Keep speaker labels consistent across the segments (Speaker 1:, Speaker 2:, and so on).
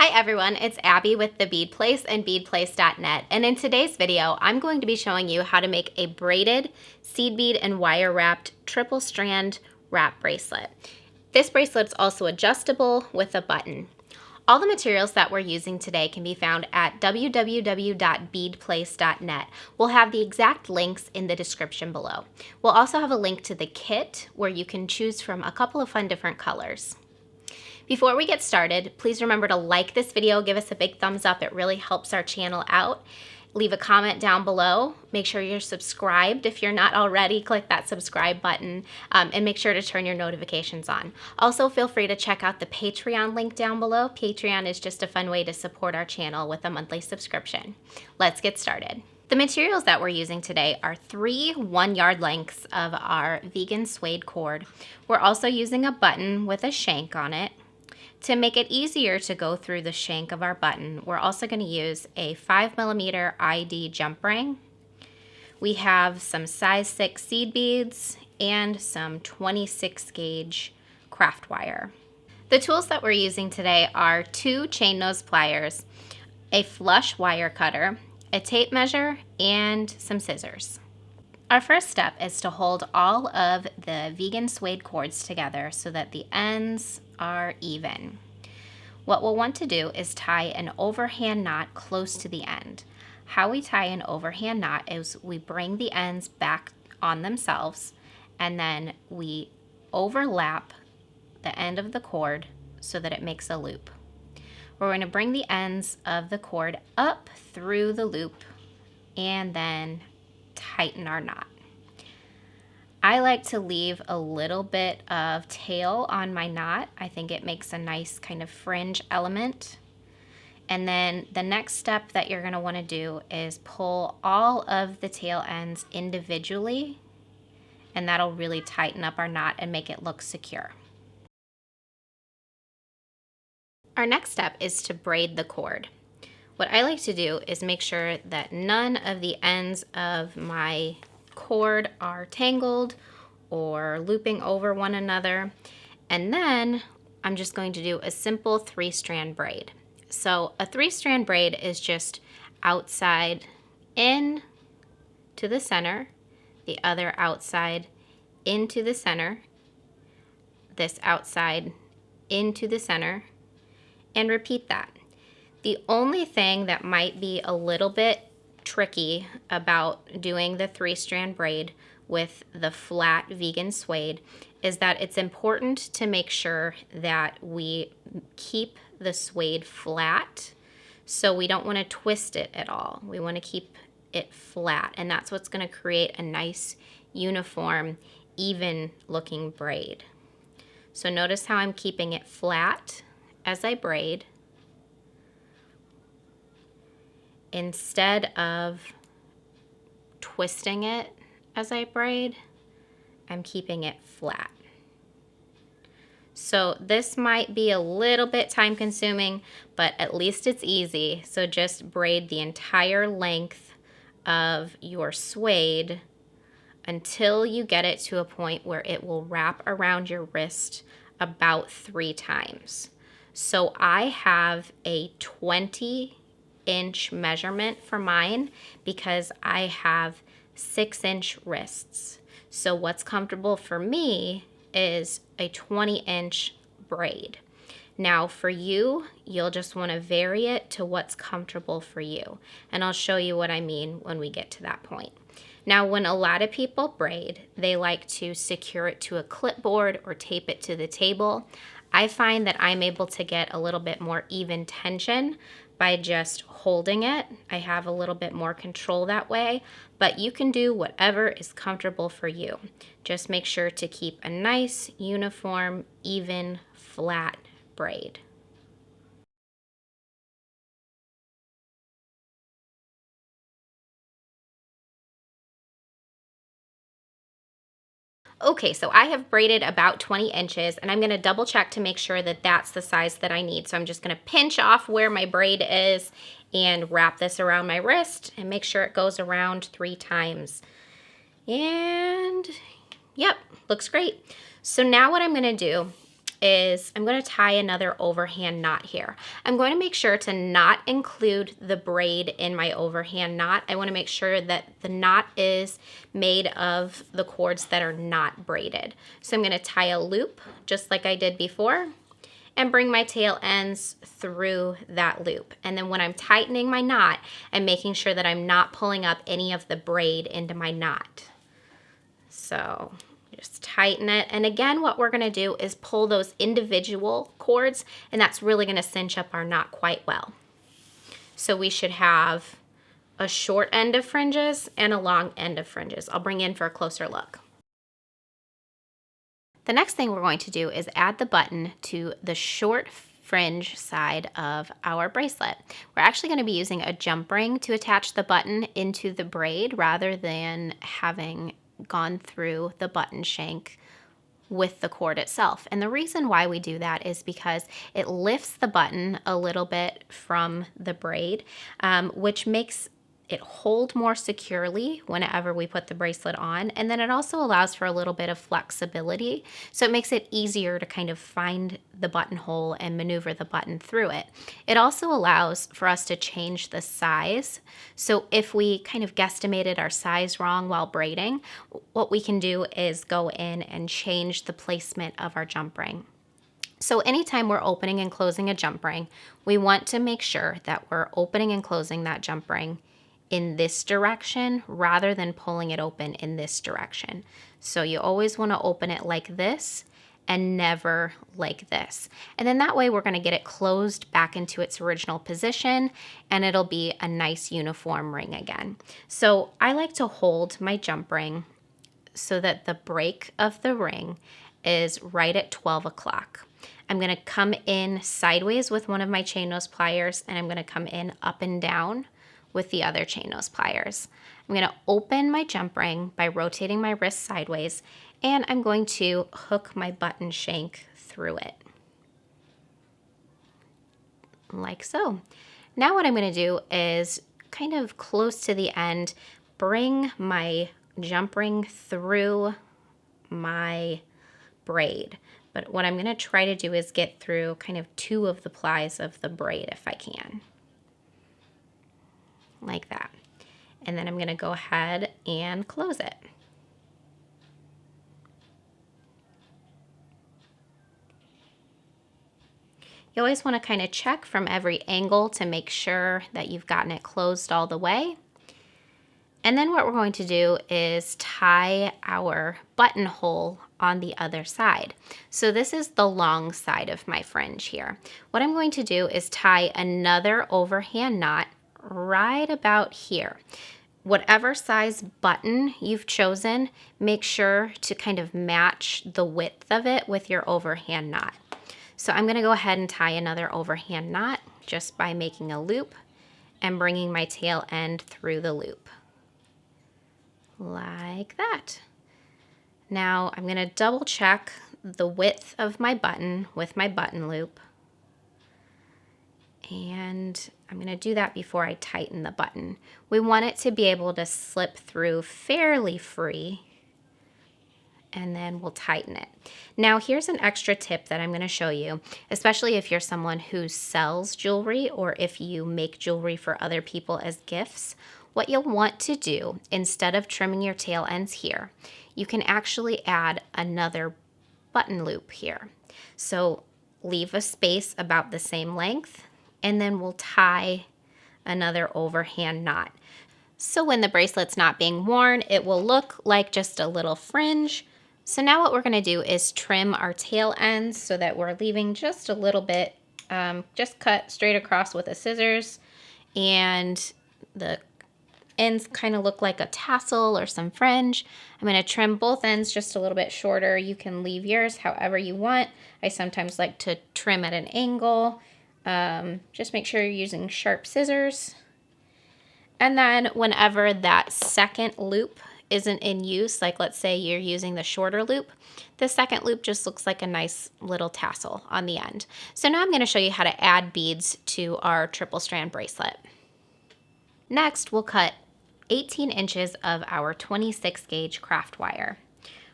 Speaker 1: Hi everyone, it's Abby with the Bead Place and beadplace.net, and in today's video I'm going to be showing you how to make a braided seed bead and wire wrapped triple strand wrap bracelet. This bracelet is also adjustable with a button. All the materials that we're using today can be found at www.beadplace.net. We'll have the exact links in the description below. We'll also have a link to the kit where you can choose from a couple of fun different colors. Before we get started, please remember to like this video, give us a big thumbs up. It really helps our channel out. Leave a comment down below. Make sure you're subscribed. If you're not already, click that subscribe button and make sure to turn your notifications on. Also, feel free to check out the Patreon link down below. Patreon is just a fun way to support our channel with a monthly subscription. Let's get started. The materials that we're using today are 3 1-yard lengths of our vegan suede cord. We're also using a button with a shank on it. To make it easier to go through the shank of our button, we're also going to use a 5mm ID jump ring. We have some size 6 seed beads and some 26 gauge craft wire. The tools that we're using today are 2 chain nose pliers, a flush wire cutter, a tape measure, and some scissors. Our first step is to hold all of the vegan suede cords together so that the ends are even. What we'll want to do is tie an overhand knot close to the end. How we tie an overhand knot is we bring the ends back on themselves and then we overlap the end of the cord so that it makes a loop. We're going to bring the ends of the cord up through the loop and then tighten our knot. I like to leave a little bit of tail on my knot. I think it makes a nice kind of fringe element. And then the next step that you're going to want to do is pull all of the tail ends individually, and that'll really tighten up our knot and make it look secure. Our next step is to braid the cord. What I like to do is make sure that none of the ends of my cord are tangled or looping over one another, and then I'm just going to do a simple 3-strand braid. So a 3-strand braid is just outside in to the center, the other outside into the center, this outside into the center, and repeat that. The only thing that might be a little bit tricky about doing the 3-strand braid with the flat vegan suede is that it's important to make sure that we keep the suede flat. So we don't want to twist it at all. We want to keep it flat, and that's what's going to create a nice, uniform, even looking braid. So notice how I'm keeping it flat as I braid, instead of twisting it as I braid. I'm keeping it flat. So this might be a little bit time consuming, but at least it's easy. So just braid the entire length of your suede until you get it to a point where it will wrap around your wrist about 3 times. So I have a 20-inch measurement for mine because I have 6-inch wrists. So what's comfortable for me is a 20-inch braid. Now for you, you'll just want to vary it to what's comfortable for you. And I'll show you what I mean when we get to that point. Now, when a lot of people braid, they like to secure it to a clipboard or tape it to the table. I find that I'm able to get a little bit more even tension by just holding it. I have a little bit more control that way, but you can do whatever is comfortable for you. Just make sure to keep a nice, uniform, even, flat braid. Okay, so I have braided about 20 inches, and I'm going to double check to make sure that that's the size that I need. So I'm just going to pinch off where my braid is and wrap this around my wrist and make sure it goes around 3 times. And yep, looks great. So now what I'm going to do is I'm going to tie another overhand knot here. I'm going to make sure to not include the braid in my overhand knot. I want to make sure that the knot is made of the cords that are not braided. So I'm going to tie a loop just like I did before and bring my tail ends through that loop. And then when I'm tightening my knot, I'm making sure that I'm not pulling up any of the braid into my knot. So just tighten it. And again, what we're going to do is pull those individual cords, and that's really going to cinch up our knot quite well. So we should have a short end of fringes and a long end of fringes. I'll bring you in for a closer look. The next thing we're going to do is add the button to the short fringe side of our bracelet. We're actually going to be using a jump ring to attach the button into the braid rather than having gone through the button shank with the cord itself. And the reason why we do that is because it lifts the button a little bit from the braid, which makes it hold more securely whenever we put the bracelet on. And then it also allows for a little bit of flexibility. So it makes it easier to kind of find the buttonhole and maneuver the button through it. It also allows for us to change the size. So if we kind of guesstimated our size wrong while braiding, what we can do is go in and change the placement of our jump ring. So anytime we're opening and closing a jump ring, we want to make sure that we're opening and closing that jump ring in this direction rather than pulling it open in this direction. So you always want to open it like this and never like this. And then that way we're going to get it closed back into its original position and it'll be a nice uniform ring again. So I like to hold my jump ring so that the break of the ring is right at 12 o'clock. I'm going to come in sideways with one of my chain nose pliers and I'm going to come in up and down with the other chain nose pliers. I'm going to open my jump ring by rotating my wrist sideways, and I'm going to hook my button shank through it. Like so. Now what I'm going to do is kind of close to the end, bring my jump ring through my braid. But what I'm going to try to do is get through kind of two of the plies of the braid if I can. Like that. And then I'm going to go ahead and close it. You always want to kind of check from every angle to make sure that you've gotten it closed all the way. And then what we're going to do is tie our buttonhole on the other side. So this is the long side of my fringe here. What I'm going to do is tie another overhand knot right about here. Whatever size button you've chosen, make sure to kind of match the width of it with your overhand knot. So I'm going to go ahead and tie another overhand knot just by making a loop and bringing my tail end through the loop. Like that. Now I'm going to double check the width of my button with my button loop. And I'm going to do that before I tighten the button. We want it to be able to slip through fairly free, and then we'll tighten it. Now here's an extra tip that I'm going to show you, especially if you're someone who sells jewelry or if you make jewelry for other people as gifts. What you'll want to do, instead of trimming your tail ends here, you can actually add another button loop here. So leave a space about the same length, and then we'll tie another overhand knot. So when the bracelet's not being worn, it will look like just a little fringe. So now what we're going to do is trim our tail ends so that we're leaving just a little bit, just cut straight across with a scissors, and the ends kind of look like a tassel or some fringe. I'm going to trim both ends just a little bit shorter. You can leave yours however you want. I sometimes like to trim at an angle. Just make sure you're using sharp scissors. And then whenever that second loop isn't in use, like let's say you're using the shorter loop, the second loop just looks like a nice little tassel on the end. So now I'm going to show you how to add beads to our triple strand bracelet. Next, we'll cut 18 inches of our 26 gauge craft wire.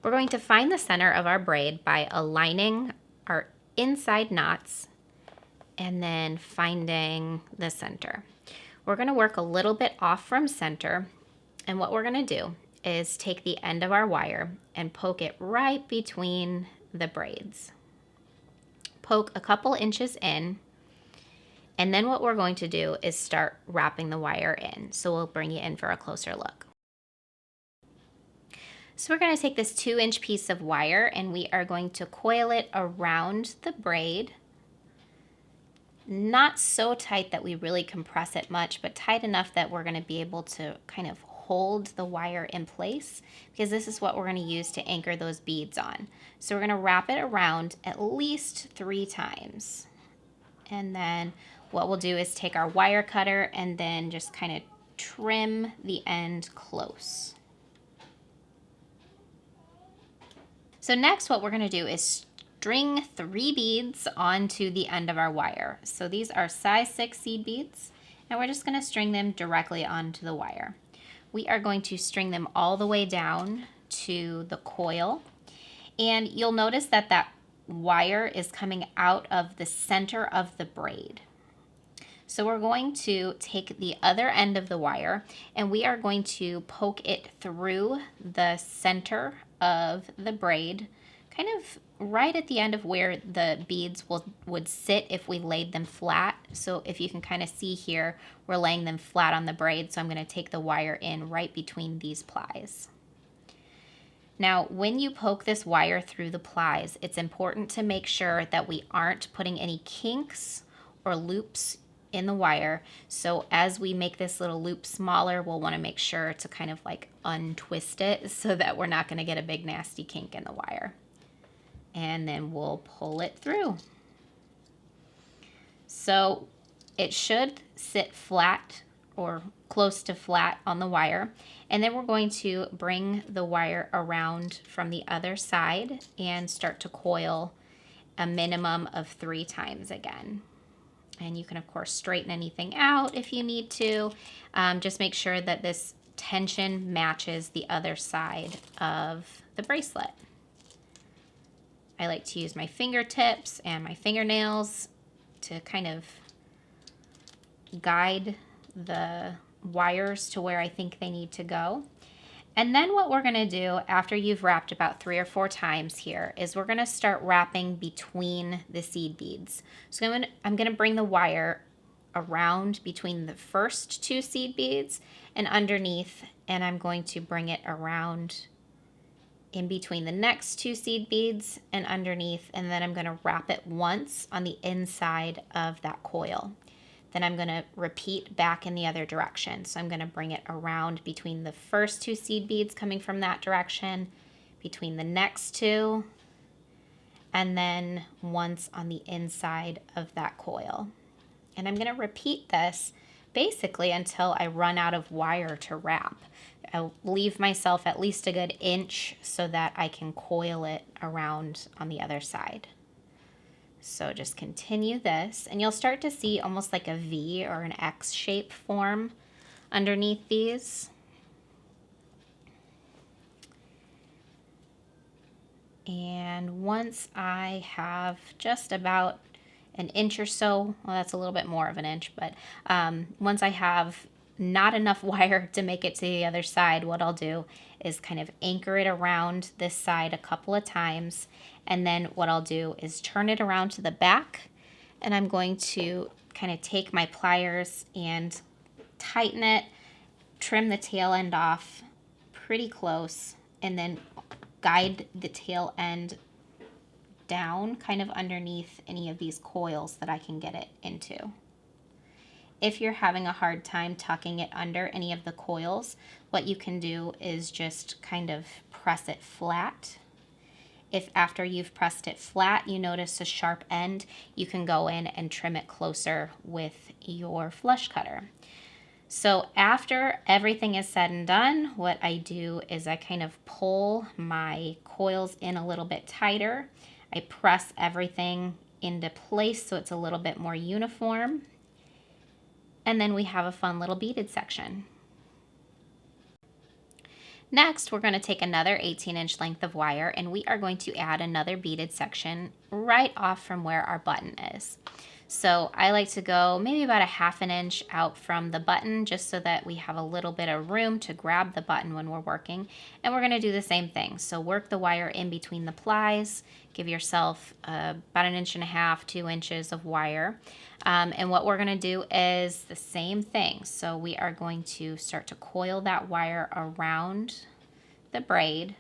Speaker 1: We're going to find the center of our braid by aligning our inside knots and then finding the center. We're going to work a little bit off from center, and what we're going to do is take the end of our wire and poke it right between the braids. Poke a couple inches in, and then what we're going to do is start wrapping the wire in. So we'll bring you in for a closer look. So we're going to take this 2-inch piece of wire and we are going to coil it around the braid. Not so tight that we really compress it much, but tight enough that we're going to be able to kind of hold the wire in place, because this is what we're going to use to anchor those beads on. So we're going to wrap it around at least 3 times. And then what we'll do is take our wire cutter and then just kind of trim the end close. So next what we're going to do is string 3 beads onto the end of our wire. So these are size 6 seed beads, and we're just going to string them directly onto the wire. We are going to string them all the way down to the coil, and you'll notice that that wire is coming out of the center of the braid. So we're going to take the other end of the wire and we are going to poke it through the center of the braid, kind of right at the end of where the beads would sit if we laid them flat. So if you can kind of see here, we're laying them flat on the braid, so I'm going to take the wire in right between these plies. Now, when you poke this wire through the plies, it's important to make sure that we aren't putting any kinks or loops in the wire. So as we make this little loop smaller, we'll want to make sure to kind of like untwist it so that we're not going to get a big nasty kink in the wire. And then we'll pull it through. So it should sit flat or close to flat on the wire. And then we're going to bring the wire around from the other side and start to coil a minimum of 3 times again. And you can, of course, straighten anything out if you need to. Just make sure that this tension matches the other side of the bracelet. I like to use my fingertips and my fingernails to kind of guide the wires to where I think they need to go. And then what we're going to do after you've wrapped about 3 or 4 times here is we're going to start wrapping between the seed beads. So I'm going to bring the wire around between the first 2 seed beads and underneath, and I'm going to bring it around in between the next 2 seed beads and underneath, and then I'm going to wrap it once on the inside of that coil. Then I'm going to repeat back in the other direction. So I'm going to bring it around between the first 2 seed beads coming from that direction, between the next 2, and then once on the inside of that coil. And I'm going to repeat this basically until I run out of wire to wrap. I'll leave myself at least a good inch so that I can coil it around on the other side. So just continue this, and you'll start to see almost like a V or an X shape form underneath these. And once I have just about an inch or so, well, that's a little bit more of an inch, but once I have not enough wire to make it to the other side, what I'll do is kind of anchor it around this side a couple of times, and then what I'll do is turn it around to the back, and I'm going to kind of take my pliers and tighten it, trim the tail end off pretty close, and then guide the tail end down kind of underneath any of these coils that I can get it into. If you're having a hard time tucking it under any of the coils, what you can do is just kind of press it flat. If after you've pressed it flat, you notice a sharp end, you can go in and trim it closer with your flush cutter. So after everything is said and done, what I do is I kind of pull my coils in a little bit tighter. I press everything into place so it's a little bit more uniform. And then we have a fun little beaded section. Next, we're going to take another 18-inch length of wire and we are going to add another beaded section right off from where our button is. So I like to go maybe about a 1/2 inch out from the button just so that we have a little bit of room to grab the button when we're working. And we're going to do the same thing. So work the wire in between the plies, give yourself about 1.5 inches, 2 inches of wire. And what we're going to do is the same thing. So we are going to start to coil that wire around the braid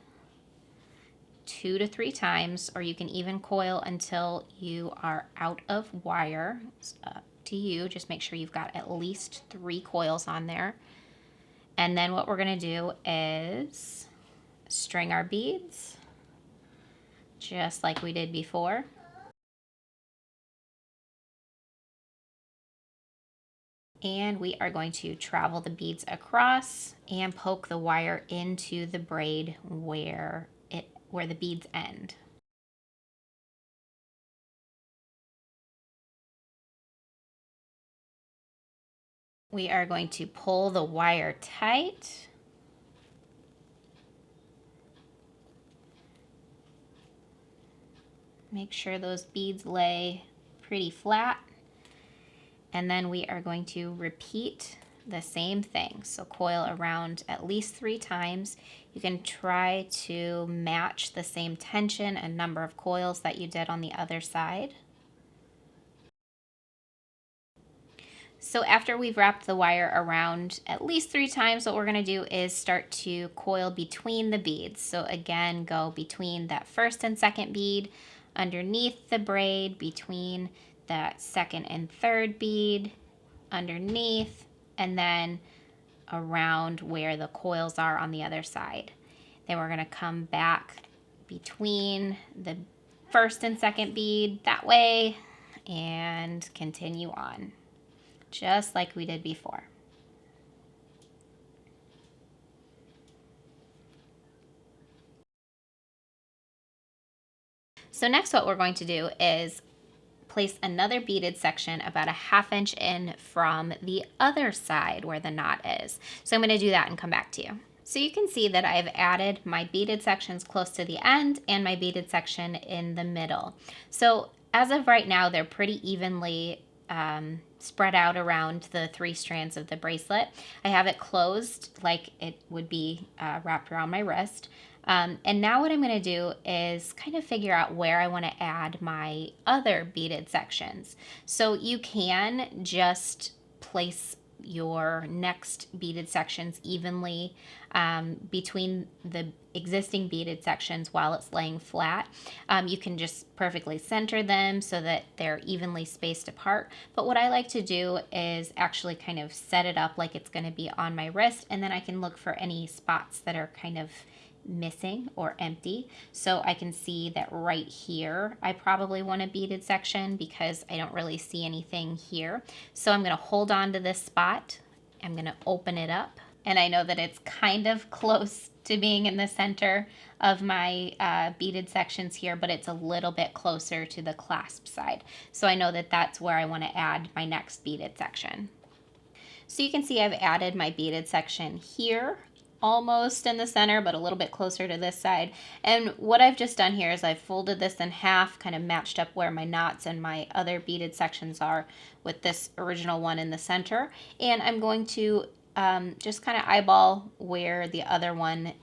Speaker 1: 2 to 3 times, or you can even coil until you are out of wire. It's up to you. Just make sure you've got at least 3 coils on there. And then what we're going to do is string our beads just like we did before. And we are going to travel the beads across and poke the wire into the braid where the beads end. We are going to pull the wire tight. Make sure those beads lay pretty flat. And then we are going to repeat the same thing. So coil around at least 3 times. You can try to match the same tension and number of coils that you did on the other side. So after we've wrapped the wire around at least 3 times, what we're going to do is start to coil between the beads. So again, go between that first and second bead, underneath the braid, between that second and third bead, underneath, and then around where the coils are on the other side. Then we're going to come back between the first and second bead that way and continue on, just like we did before. So next what we're going to do is place another beaded section about a 1/2 inch in from the other side where the knot is. So I'm going to do that and come back to you. So you can see that I've added my beaded sections close to the end and my beaded section in the middle. So as of right now, they're pretty evenly spread out around the 3 strands of the bracelet. I have it closed like it would be wrapped around my wrist. And now what I'm going to do is kind of figure out where I want to add my other beaded sections. So you can just place your next beaded sections evenly between the existing beaded sections while it's laying flat. You can just perfectly center them so that they're evenly spaced apart. But what I like to do is actually kind of set it up like it's going to be on my wrist, and then I can look for any spots that are kind of missing or empty. So I can see that right here I probably want a beaded section because I don't really see anything here. So I'm going to hold on to this spot. I'm going to open it up, and I know that it's kind of close to being in the center of my beaded sections here, but it's a little bit closer to the clasp side. So I know that that's where I want to add my next beaded section. So you can see I've added my beaded section here, almost in the center, but a little bit closer to this side. And what I've just done here is I've folded this in half, kind of matched up where my knots and my other beaded sections are with this original one in the center. And I'm going to just kind of eyeball where the other one,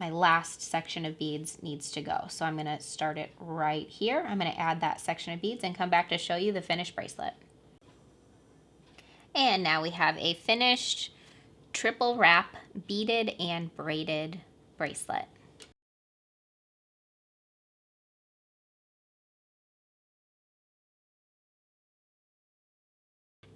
Speaker 1: my last section of beads, needs to go. So I'm going to start it right here. I'm going to add that section of beads and come back to show you the finished bracelet. And now we have a finished triple wrap beaded and braided bracelet.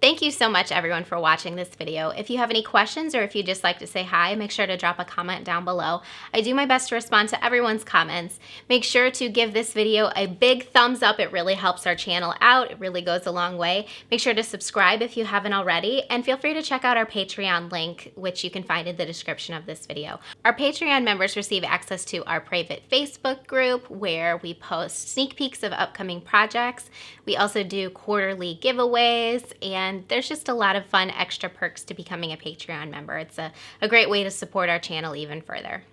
Speaker 1: Thank you so much, everyone, for watching this video. If you have any questions or if you'd just like to say hi, make sure to drop a comment down below. I do my best to respond to everyone's comments. Make sure to give this video a big thumbs up. It really helps our channel out. It really goes a long way. Make sure to subscribe if you haven't already, and feel free to check out our Patreon link, which you can find in the description of this video. Our Patreon members receive access to our private Facebook group where we post sneak peeks of upcoming projects. We also do quarterly giveaways, and and there's just a lot of fun extra perks to becoming a Patreon member. It's a great way to support our channel even further.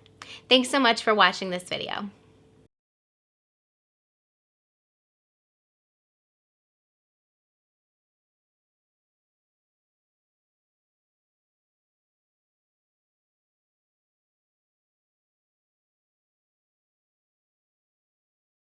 Speaker 1: Thanks so much for watching this video.